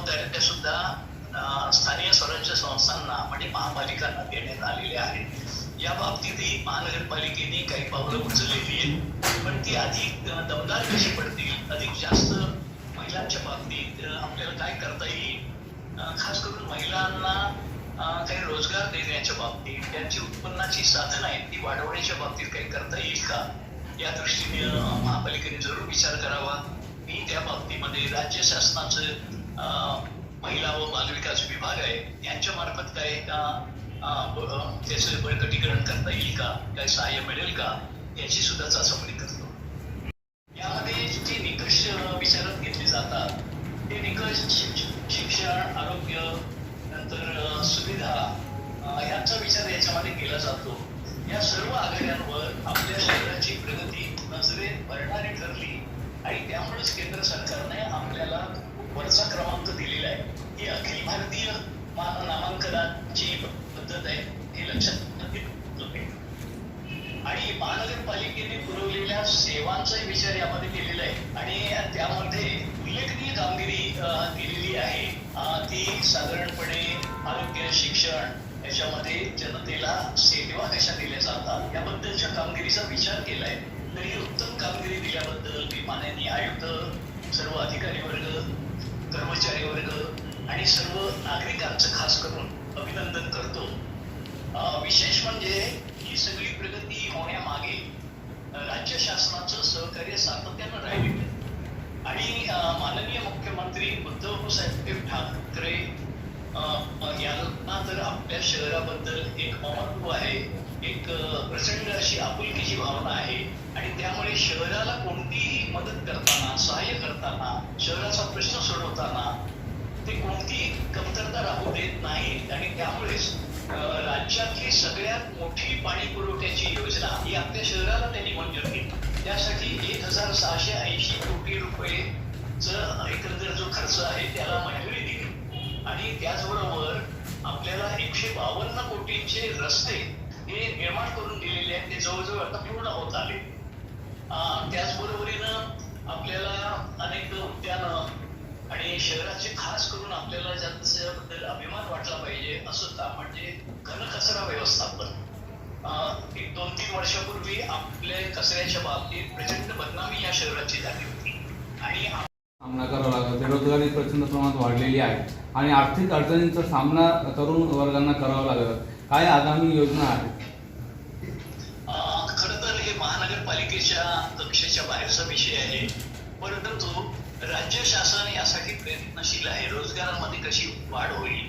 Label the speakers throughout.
Speaker 1: जबाबदाऱ्या सुद्धा स्थानिक स्वराज्य संस्थांना म्हणजे महापालिकांना देण्यात आलेल्या आहेत। या बाबतीतही महानगरपालिकेने काही पावलं उचललेली आहेत, पण ती अधिक दमदार कशी पडतील, अधिक जास्त महिलांच्या बाबतीत आपल्याला काय करता येईल, खास करून महिलांना काही रोजगार देण्याच्या बाबतीत, त्यांची उत्पन्नाची साधनं आहेत ती वाढवण्याच्या बाबतीत काही करता येईल का, या दृष्टीने महापालिकेने जरूर विचार करावा। मी त्या बाबतीमध्ये राज्य शासनाचं महिला व बालविकास विभाग आहे यांच्या मार्फत काय त्याचं बळकटीकरण करता येईल का, काही सहाय्य मिळेल का, याची सुद्धा चाचपणी करतो। यामध्ये जे निकष विचारात घेतले जातात ते निकष शिक्षण, आरोग्य, नंतर सुविधा यांचा विचार याच्यामध्ये केला जातो। या सर्व आघाड्यांवर आपल्या शहराची प्रगती नजरेत भरणारी ठरली आणि त्यामुळेच केंद्र सरकारने आपल्याला वरचा क्रमांक दिलेला आहे। ही अखिल भारतीय नामांकनाची पद्धत आहे हे लक्षात घेतलं आणि महानगरपालिकेने पुरवलेल्या सेवांचाही विचार यामध्ये केलेला आहे आणि त्यामध्ये उल्लेखनीय कामगिरी केलेली आहे। ती साधारणपणे आरोग्य, शिक्षण याच्यामध्ये जनतेला सेवा कशा दिल्या जातात याबद्दलच्या कामगिरीचा विचार केलाय। तरी उत्तम कामगिरी दिल्याबद्दल मी माननीय आयुक्त, सर्व अधिकारी वर्ग, कर्मचारी वर्ग आणि सर्व नागरिकांचं खास करून अभिनंदन करतो। विशेष म्हणजे ही सगळी प्रगती होण्यामागे राज्य शासनाचं सहकार्य सातत्यानं राहिलेलं आणि माननीय मुख्यमंत्री उद्धवसाहेब ठाकरे यांना तर आपल्या शहराबद्दल एक महत्व आहे, एक प्रचंड अशी आपुलकीची भावना आहे आणि त्यामुळे शहराला कोणतीही मदत करताना, सहाय्य करताना, शहराचा प्रश्न सोडवताना ते कोणतीही कमतरता राहू देत नाहीत आणि त्यामुळेच राज्यातली सगळ्यात मोठी पाणी पुरवठ्याची योजना ही आपल्या शहराला त्यांनी मंजूर केली। त्यासाठी 1680 कोटी रुपयेचा एकंदर जो खर्च आहे त्याला मंजुरी दिली आणि त्याचबरोबर आपल्याला 152 कोटींचे रस्ते हे निर्माण करून दिलेले आहेत, ते जवळजवळ आता पूर्ण होत आले। त्याचबरोबरीनं आपल्याला अनेक उद्यानं आणि शहराचे खास करून आपल्याला ज्याच्याबद्दल अभिमान वाटला पाहिजे असं काम म्हणजे घनकचरा व्यवस्थापन। 1-2-3 वर्षापूर्वी आपल्या कचऱ्याच्या बाबतीत प्रचंड बदनामी या शहराची झाली होती आणि
Speaker 2: सामना करावा लागला। बेरोजगारी प्रचंड प्रमाणात वाढलेली आहे आणि आर्थिक अडचणींचा सामना तरुण वर्गांना करावा लागत। काय आगामी योजना आहेत?
Speaker 1: खरं तर हे महानगरपालिकेच्या कक्षेच्या बाहेरचा विषय आहे, परंतु राज्य शासन यासाठी प्रयत्नशील आहे। रोजगारामध्ये कशी वाढ होईल,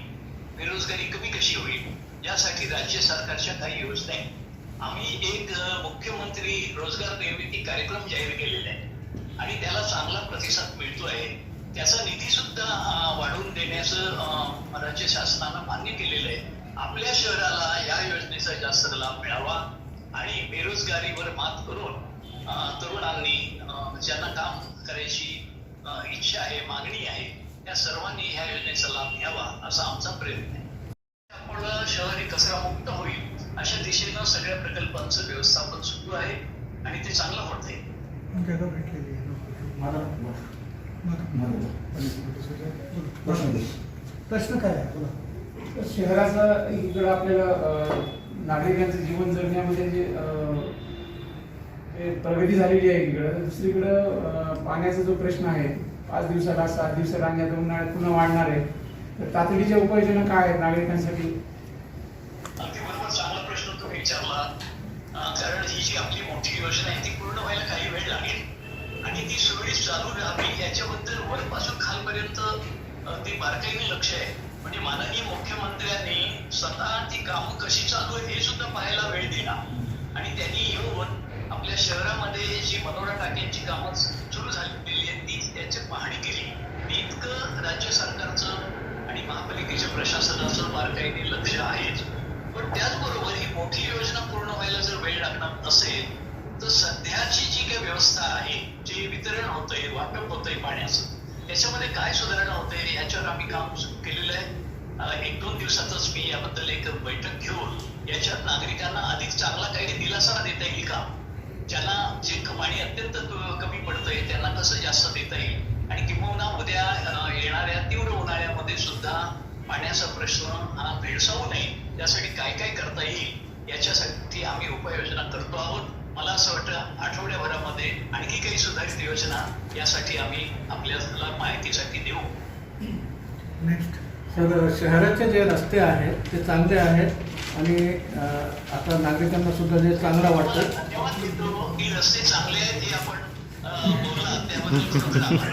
Speaker 1: बेरोजगारी कमी कशी होईल यासाठी राज्य सरकारच्या काही योजना आहेत। आम्ही एक मुख्यमंत्री रोजगार निर्मिती कार्यक्रम जाहीर केलेला आहे आणि त्याला चांगला प्रतिसाद मिळतो आहे। त्याचा निधी सुद्धा वाढवून देण्याचं राज्य शासनानं मान्य केलेलं आहे। आपल्या शहराला या योजनेचा जास्त लाभ मिळावा आणि बेरोजगारीवर मात करून तरुणांनी ज्यांना काम करायची इच्छा आहे, मागणी आहे, त्या सर्वांनी ह्या योजनेचा लाभ घ्यावा असा आमचा प्रयत्न आहे। त्यामुळे शहर हे कचरामुक्त होईल अशा दिशेनं सगळ्या प्रकल्पांचं व्यवस्थापन सुरू आहे आणि ते चांगलं होत आहे।
Speaker 3: प्रश्न काय आहे?
Speaker 4: शहराचा इकडं आपल्याला नागरिकांचं जीवन जगण्यामध्ये जे प्रगती झालेली आहे इकडं, दुसरीकडं पाण्याचा जो प्रश्न आहे 5 दिवसाला 7 दिवसाला आणि आता उन्हाळ्यात पुन्हा वाढणार आहे, तर तातडीच्या उपाययोजना काय आहेत नागरिकांसाठी?
Speaker 1: अगदी बरोबर, चांगला प्रश्न तुम्ही विचारला। कारण ही जी आपली मोठी योजना आहे ती पूर्ण व्हायला काही वेळ लागेल आणि ती सुरळीत चालू राहावी याच्याबद्दल वरपासून खालपर्यंत ते बारकाईने लक्ष आहे। म्हणजे माननीय मुख्यमंत्र्यांनी स्वतः ती कामं कशी चालू आहे हे सुद्धा पाहायला वेळ दिला आणि त्यांनी येऊन आपल्या शहरामध्ये जी मनोरा टाक्यांची कामं सुरू झालेली आहेत ती त्याची पाहणी केली। इतकं राज्य सरकारचं आणि महापालिकेच्या प्रशासनाचं बारकाईने लक्ष आहेच, पण त्याचबरोबर ही मोठी योजना पूर्ण व्हायला जर वेळ लागणार असेल तर सध्याची जी काही व्यवस्था आहे, जे वितरण होतंय, वाटप होतंय पाण्याचं, त्याच्यामध्ये काय सुधारणा होते याच्यावर आम्ही काम सुरू केलेलं आहे। 1-2 दिवसातच मी याबद्दल एक बैठक घेऊन याच्यात नागरिकांना अधिक चांगला काही दिलासा देता येईल का, ज्यांना जे पाणी अत्यंत कमी पडतंय त्यांना कसं जास्त देता येईल आणि किंबहुना उद्या येणाऱ्या तीव्र उन्हाळ्यामध्ये सुद्धा पाण्याचा प्रश्न हा भेडसावू नये त्यासाठी काय काय करता येईल याच्यासाठी आम्ही उपाययोजना करतो आहोत. मला असं वाटतं आठवड्याभरामध्ये आणखी काही सुधारित योजना यासाठी आम्ही आपल्याला माहितीसाठी देऊ.
Speaker 3: सर, शहराचे जे रस्ते आहेत ते चांगले आहेत आणि आता नागरिकांना सुद्धा जे चांगलं वाटतं.
Speaker 1: धन्यवाद देतो की रस्ते चांगले आहेत हे आपण बोलला त्याबद्दल खरोखर आभार.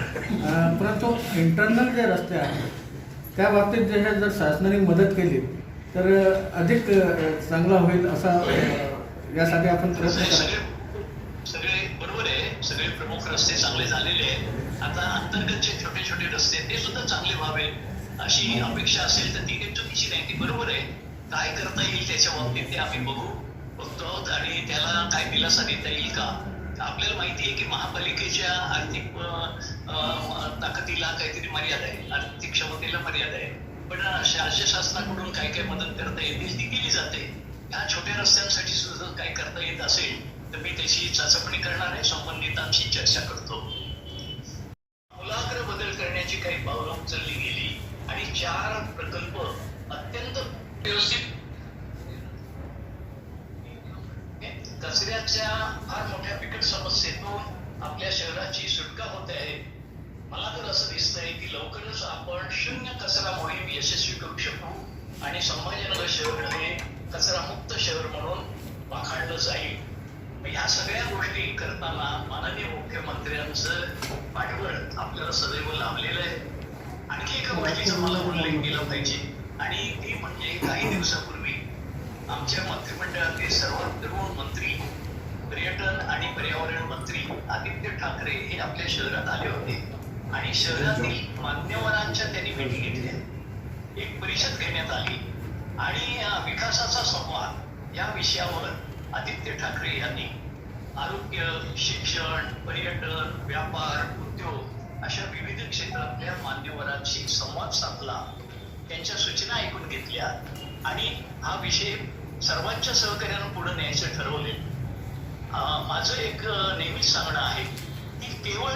Speaker 3: परंतु इंटरनल जे रस्ते आहेत त्या बाबतीत जर शासनाने मदत केली तर अधिक चांगला होईल असा यासाठी आपण प्रयत्न करा.
Speaker 1: सगळे बरोबर आहे. सगळे प्रमुख रस्ते चांगले झालेले आहेत. आता अंतर्गत जे छोटे छोटे रस्ते ते सुद्धा चांगले व्हावे अशी अपेक्षा असेल तर ती काही चुकीची नाही, ती बरोबर आहे. काय करता येईल त्याच्या बाबतीत ते आम्ही बघतो आहोत आणि त्याला काय दिलासा देता येईल का. आपल्याला माहिती आहे की महापालिकेच्या आर्थिक ताकदीला काहीतरी मर्यादा आहे, आर्थिक क्षमतेला मर्यादा आहे, पण राज्य शासनाकडून काय काय मदत करता येतील ती केली जाते. या छोट्या रस्त्यांसाठी सुद्धा काय करता येत असेल तर मी त्याची चाचपणी करणार आहे, संबंधितांशी चर्चा करतो. मूलाग्र बदल करण्याची काही पावलं उचलली गेली आणि 4 प्रकल्प अत्यंत व्यवस्थित. कचऱ्याच्या फार मोठ्या बिकट समस्येतून आपल्या शहराची सुटका होते आहे. मला तर असं दिसतंय की लवकरच आपण शून्य कचरा मोहीम यशस्वी करू शकू आणि संभाजीनगर शहर हे कचरामुक्त शहर म्हणून वाखाणलं जाईल. ह्या सगळ्या गोष्टी करताना माननीय मुख्यमंत्र्यांचं पाठबळ आपल्याला सदैव लाभलेलं आहे. आणखी एका गोष्टीचा मला उल्लेख केला पाहिजे आणि ती म्हणजे काही दिवसापूर्वी आमच्या मंत्रिमंडळातील सर्वात तरुण मंत्री, पर्यटन आणि पर्यावरण मंत्री आदित्य ठाकरे हे आपल्या शहरात आले होते आणि शहरातील मान्यवरांच्या त्यांनी भेटी घेतल्या. एक परिषद घेण्यात आली आणि विकासाचा संवाद या विषयावर आदित्य ठाकरे यांनी आरोग्य, शिक्षण, पर्यटन, व्यापार, उद्योग अशा विविध क्षेत्रातल्या मान्यवरांशी संवाद साधला, त्यांच्या सूचना ऐकून घेतल्या आणि हा विषय सर्वांच्या सहकार्यानं पुढे न्यायचं ठरवले. माझं एक नेहमीच सांगणं आहे की केवळ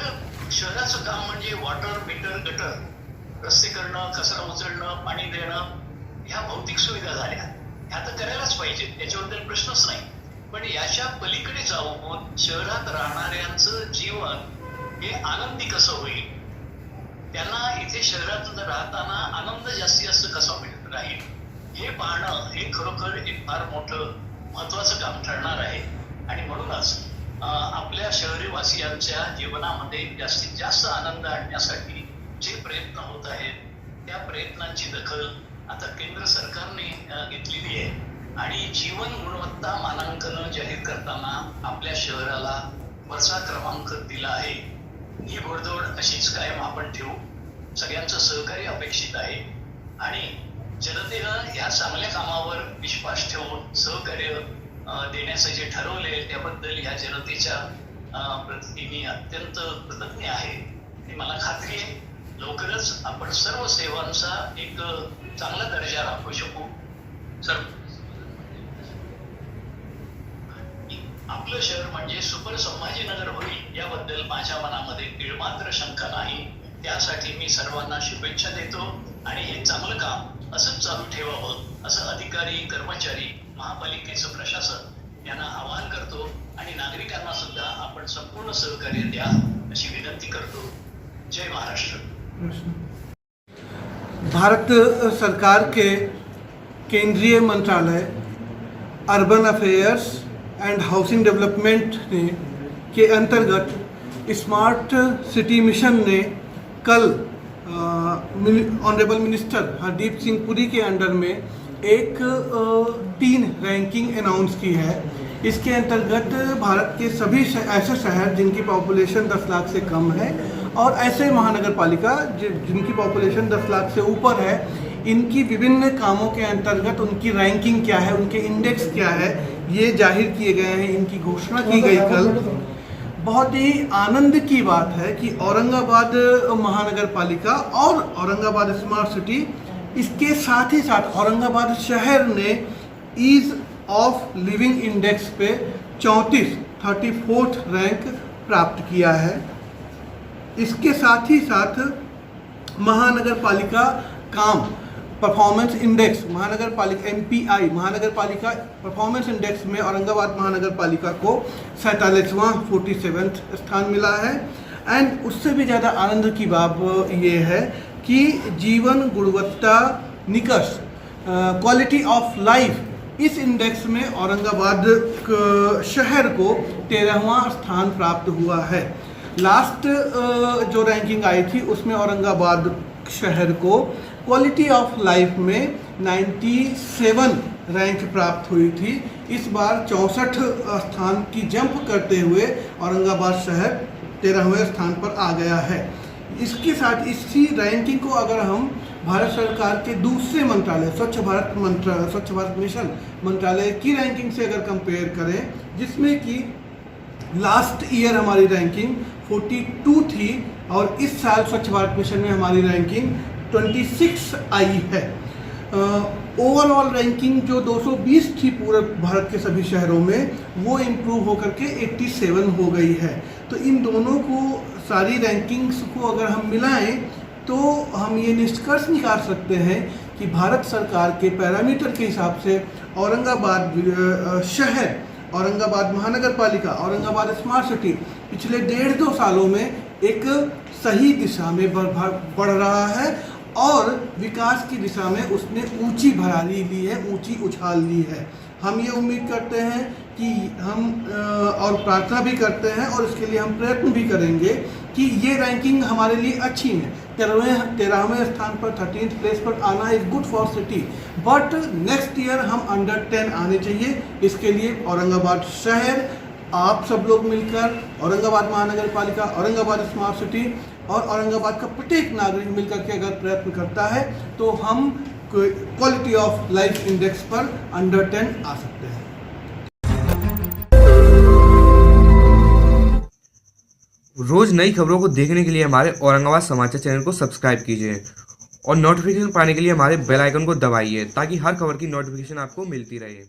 Speaker 1: शहराचं काम म्हणजे वॉटर, मीटर, गटर, रस्ते करणं, कचरा उचलणं, पाणी देणं, ह्या भौतिक सुविधा झाल्या, ह्या तर करायलाच पाहिजे, त्याच्याबद्दल प्रश्नच नाही. पण याच्या पलीकडे जाऊन शहरात राहणाऱ्यांचं जीवन हे आनंदी कसं होईल, त्यांना इथे शहरात राहताना आनंद जास्तीत जास्त कसा मिळत राहील हे पाहणं हे खरोखर एक फार मोठं महत्वाचं काम ठरणार आहे. आणि म्हणूनच आपल्या शहरीवासियांच्या जीवनामध्ये जास्तीत जास्त आनंद आणण्यासाठी जे प्रयत्न होत आहेत त्या प्रयत्नांची दखल आता केंद्र सरकारने घेतलेली आहे आणि जीवन गुणवत्ता मानांकन जाहीर करताना आपल्या शहराला वरचा क्रमांक दिला आहे. ही घोडदौड अशीच कायम आपण ठेवू. सगळ्यांचं सहकार्य अपेक्षित आहे आणि जनतेनं या चांगल्या कामावर विश्वास ठेवून सहकार्य देण्याचं जे ठरवले त्याबद्दल या जनतेच्या प्रती मी अत्यंत कृतज्ञ आहे. आणि मला खात्री आहे लवकरच आपण सर्व सेवांचा एक चांगला दर्जा राखू शकू. आपलं शहर म्हणजे सुपर संभाजीनगर होईल याबद्दल माझ्या मनामध्ये तीळमात्र शंका नाही. त्यासाठी मी सर्वांना शुभेच्छा देतो आणि हे चांगलं काम असंच चालू ठेवावं असं अधिकारी, कर्मचारी, महापालिकेचं प्रशासन यांना आवाहन करतो आणि नागरिकांना सुद्धा आपण संपूर्ण सहकार्य द्या अशी विनंती करतो. जय महाराष्ट्र.
Speaker 5: भारत सरकार के केंद्रीय मंत्रालय urban affairs end housing development ने के अंतर्गत स्मार्ट सिटी मिशन ने कल ऑनरेबल मिनिस्टर हरदीप सिंह पुरी के अंडर में एक 3 रैंकिंग अनाउंस की है. इसके अंतर्गत भारत के सभी ऐसे शहर जिनकी पॉपुलेशन 10 लाख से कम है और ऐसे महानगर पालिका जिनकी पॉपुलेशन 10 लाख से ऊपर है, इनकी विभिन्न कामों के अंतर्गत उनकी रैंकिंग क्या है, उनके इंडेक्स क्या है, ये जाहिर किए गए हैं. इनकी घोषणा की गई कल. बहुत ही आनंद की बात है कि औरंगाबाद महानगर पालिका और औरंगाबाद स्मार्ट सिटी, इसके साथ ही साथ औरंगाबाद शहर ने ईज ऑफ लिविंग इंडेक्स पे 34th रैंक प्राप्त किया है. इसके साथ ही साथ महानगर पालिका काम परफॉर्मेंस इंडेक्स, महानगर पालिका MPI महानगर पालिका परफॉर्मेंस इंडेक्स में औरंगाबाद महानगर पालिका को 47वां 47th स्थान मिला है। एंड उससे भी ज़्यादा आनंद की बात ये है कि जीवन गुणवत्ता निकष quality of life is index में औरंगाबाद शहर को 13वां स्थान प्राप्त हुआ है। लास्ट जो रैंकिंग आई थी उसमें औरंगाबाद शहर को क्वालिटी ऑफ लाइफ में 97 रैंक प्राप्त हुई थी। इस बार 64 स्थान की जंप करते हुए औरंगाबाद शहर 13वें स्थान पर आ गया है। इसके साथ इसी रैंकिंग को अगर हम भारत सरकार के दूसरे मंत्रालय स्वच्छ भारत मिशन मंत्रालय की रैंकिंग से अगर कंपेयर करें, जिसमें कि लास्ट ईयर हमारी रैंकिंग 42 थी और इस साल स्वच्छ भारत मिशन में हमारी रैंकिंग 26 आई है। ओवरऑल रैंकिंग जो 220 थी पूरे भारत के सभी शहरों में, वो इम्प्रूव होकर के 87 हो गई है। तो इन दोनों को सारी रैंकिंग्स को अगर हम मिलाएं तो हम ये निष्कर्ष निकाल सकते हैं कि भारत सरकार के पैरामीटर के हिसाब से औरंगाबाद शहर, औरंगाबाद महानगर पालिका, औरंगाबाद स्मार्ट सिटी पिछले 1.5-2 सालों में एक सही दिशा में बढ़ रहा है और विकास की दिशा में उसने ऊंची भरारी ली है, ऊंची उछाल ली है। हम ये उम्मीद करते हैं कि हम और प्रार्थना भी करते हैं और इसके लिए हम प्रयत्न भी करेंगे कि ये रैंकिंग हमारे लिए अच्छी है। 13वें स्थान पर 13th प्लेस पर आना is good for city, but next year हम अंडर 10 आने चाहिए। इसके लिए औरंगाबाद शहर, आप सब लोग मिलकर, औरंगाबाद महानगर पालिका, औरंगाबाद स्मार्ट सिटी और औरंगाबाद का प्रत्येक नागरिक मिलकर के अगर प्रयत्न करता है तो हम क्वालिटी ऑफ लाइफ इंडेक्स पर अंडर 10 आ सकते हैं।
Speaker 6: रोज नई खबरों को देखने के लिए हमारे औरंगाबाद समाचार चैनल को सब्सक्राइब कीजिए और नोटिफिकेशन पाने के लिए हमारे बेल आइकन को दबाइए ताकि हर खबर की नोटिफिकेशन आपको मिलती रहे।